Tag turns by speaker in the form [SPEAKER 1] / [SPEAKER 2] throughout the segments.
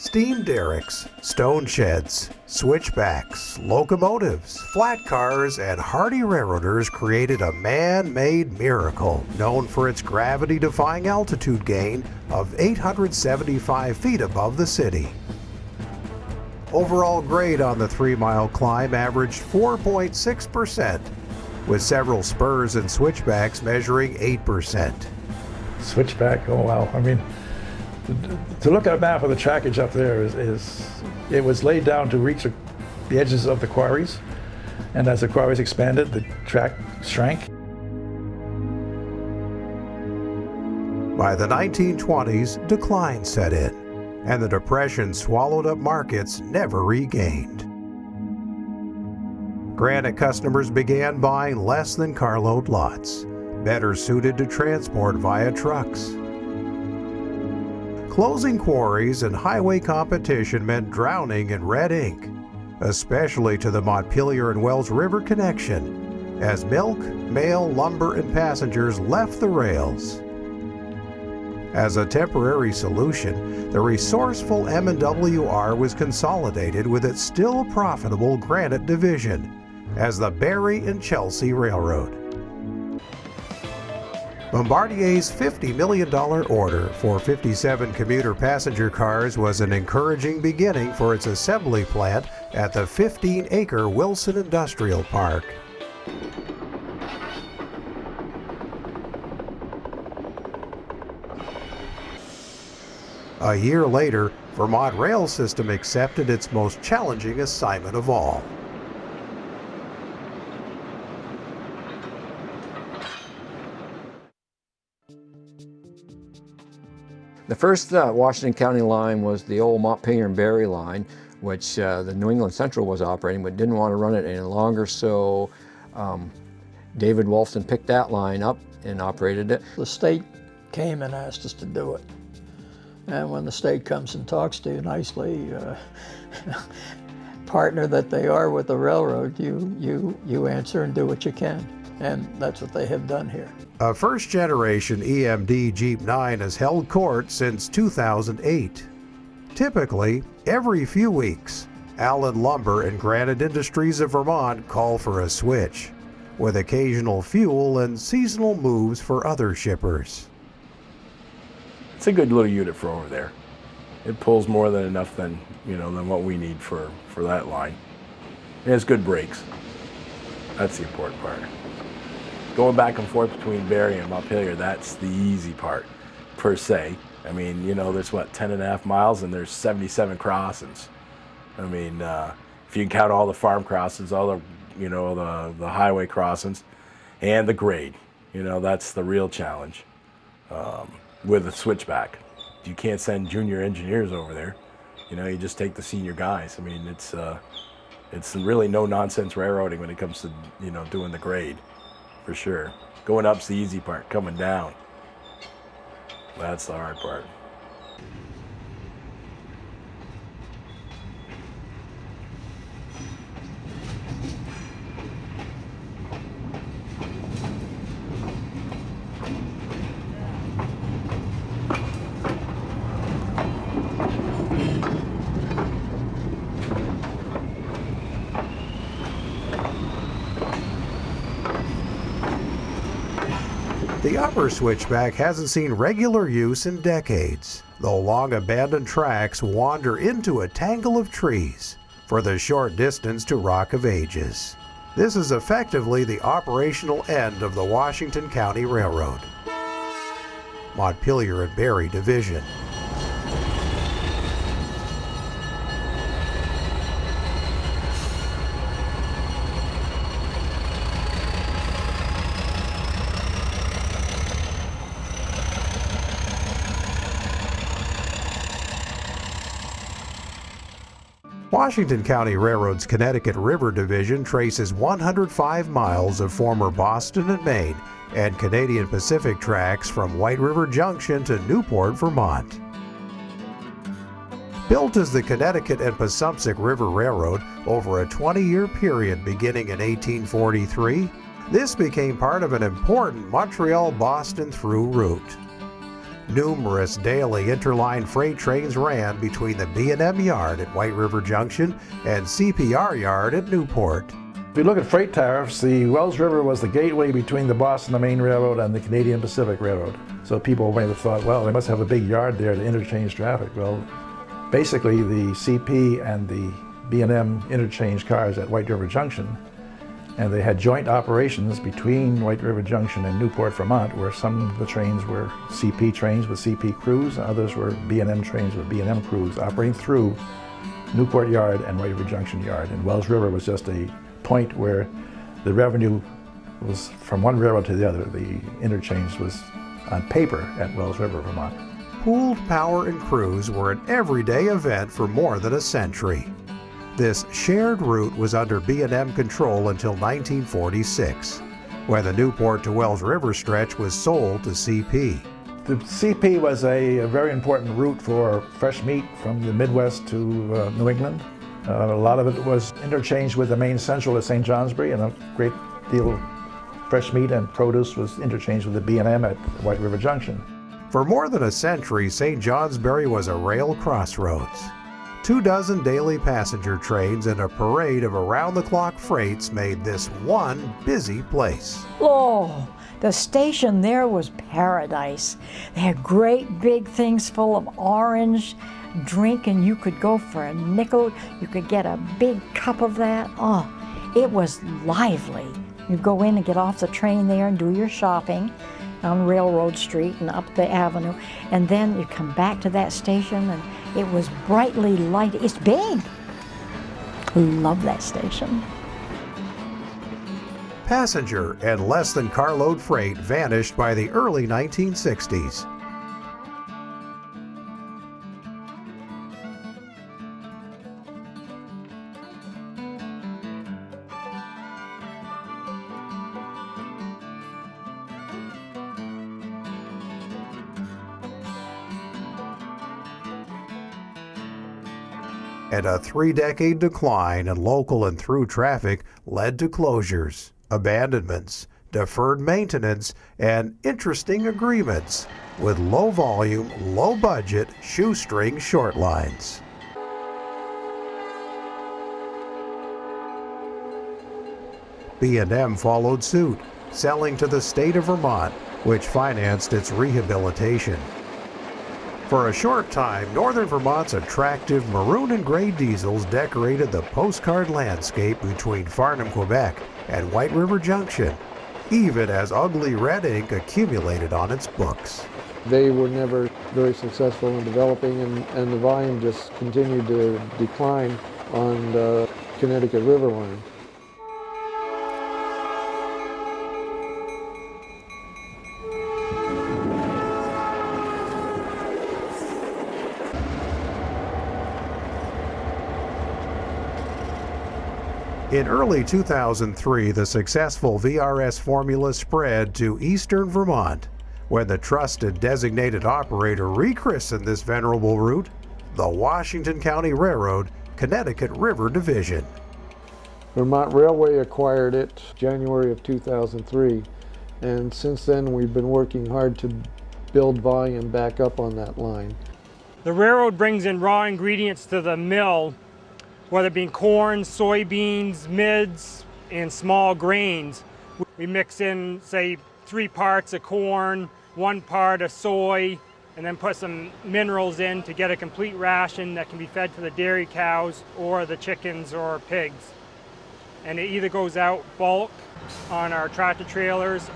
[SPEAKER 1] Steam derricks, stone sheds, switchbacks, locomotives, flat cars, and hardy railroaders created a man-made miracle known for its gravity-defying altitude gain of 875 feet above the city. Overall grade on the 3-mile climb averaged 4.6%, with several spurs and switchbacks measuring 8%.
[SPEAKER 2] Switchback, oh wow. I mean, to look at a map of the trackage up there is it was laid down to reach the edges of the quarries, and as the quarries expanded, the track shrank.
[SPEAKER 1] By the 1920s, decline set in, and the Depression swallowed up markets never regained. Granite customers began buying less than carload lots, better suited to transport via trucks. Closing quarries and highway competition meant drowning in red ink, especially to the Montpelier and Wells River connection, as milk, mail, lumber, and passengers left the rails. As a temporary solution, the resourceful M&WR was consolidated with its still profitable Granite Division as the Barre and Chelsea Railroad. Bombardier's $50 million order for 57 commuter passenger cars was an encouraging beginning for its assembly plant at the 15-acre Wilson Industrial Park. A year later, Vermont Rail System accepted its most challenging assignment of all.
[SPEAKER 3] The first Washington County line was the old Montpelier and Barre line, which the New England Central was operating, but didn't want to run it any longer, so David Wolfson picked that line up and operated it.
[SPEAKER 4] The state came and asked us to do it. And when the state comes and talks to you nicely, partner that they are with the railroad, you answer and do what you can. And that's what they have done here.
[SPEAKER 1] A first-generation EMD Jeep 9 has held court since 2008. Typically, every few weeks, Allen Lumber and Granite Industries of Vermont call for a switch, with occasional fuel and seasonal moves for other shippers.
[SPEAKER 5] It's a good little unit for over there. It pulls more than enough than what we need for that line. It has good brakes. That's the important part. Going back and forth between Barre and Montpelier, that's the easy part, per se. I mean, there's 10.5 miles and there's 77 crossings. I mean, if you can count all the farm crossings, all the, the highway crossings, and the grade, that's the real challenge with a switchback. You can't send junior engineers over there. You just take the senior guys. I mean, it's really no nonsense railroading when it comes to doing the grade. For sure. Going up's the easy part, coming down, that's the hard part.
[SPEAKER 1] The upper switchback hasn't seen regular use in decades, though long abandoned tracks wander into a tangle of trees for the short distance to Rock of Ages. This is effectively the operational end of the Washington County Railroad. Montpelier and Barre Division. Washington County Railroad's Connecticut River Division traces 105 miles of former Boston and Maine and Canadian Pacific tracks from White River Junction to Newport, Vermont. Built as the Connecticut and Passumpsic River Railroad over a 20-year period beginning in 1843, this became part of an important Montreal-Boston through route. Numerous daily interline freight trains ran between the B&M yard at White River Junction and CPR yard at Newport.
[SPEAKER 2] If you look at freight tariffs, the Wells River was the gateway between the Boston and Maine Railroad and the Canadian Pacific Railroad. So people might have thought, well, they must have a big yard there to interchange traffic. Well, basically the CP and the B&M interchanged cars at White River Junction, and they had joint operations between White River Junction and Newport, Vermont, where some of the trains were CP trains with CP crews, and others were B&M trains with B&M crews operating through Newport Yard and White River Junction Yard. And Wells River was just a point where the revenue was from one railroad to the other. The interchange was on paper at Wells River, Vermont.
[SPEAKER 1] Pooled power and crews were an everyday event for more than a century. This shared route was under B&M control until 1946, when the Newport to Wells River stretch was sold to CP.
[SPEAKER 2] The CP was a very important route for fresh meat from the Midwest to New England. A lot of it was interchanged with the Maine Central at St. Johnsbury, and a great deal of fresh meat and produce was interchanged with the B&M at White River Junction.
[SPEAKER 1] For more than a century, St. Johnsbury was a rail crossroads. 24 daily passenger trains and a parade of around-the-clock freights made this one busy place.
[SPEAKER 6] Oh, the station there was paradise. They had great big things full of orange drink, and you could go for a nickel. You could get a big cup of that. Oh, it was lively. You'd go in and get off the train there and do your shopping on Railroad Street and up the avenue, and then you come back to that station and it was brightly lighted. It's big. Love that station.
[SPEAKER 1] Passenger and less than carload freight vanished by the early 1960s. And a 3-decade decline in local and through traffic led to closures, abandonments, deferred maintenance, and interesting agreements with low-volume, low-budget, shoestring short lines. B&M followed suit, selling to the state of Vermont, which financed its rehabilitation. For a short time, northern Vermont's attractive maroon and gray diesels decorated the postcard landscape between Farnham, Quebec and White River Junction, even as ugly red ink accumulated on its books.
[SPEAKER 7] They were never very successful in developing, and the volume just continued to decline on the Connecticut River line.
[SPEAKER 1] In early 2003, the successful VRS formula spread to eastern Vermont, when the trusted designated operator rechristened this venerable route the Washington County Railroad Connecticut River Division.
[SPEAKER 7] Vermont Railway acquired it January of 2003, and since then we've been working hard to build volume back up on that line.
[SPEAKER 8] The railroad brings in raw ingredients to the mill, whether it be corn, soybeans, mids, and small grains. We mix in, say, 3 parts of corn, 1 part of soy, and then put some minerals in to get a complete ration that can be fed to the dairy cows or the chickens or pigs. And it either goes out bulk on our tractor trailers,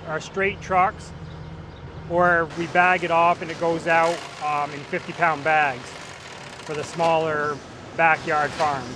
[SPEAKER 8] our straight trucks, or we bag it off and it goes out in 50-pound bags for the smaller backyard farms.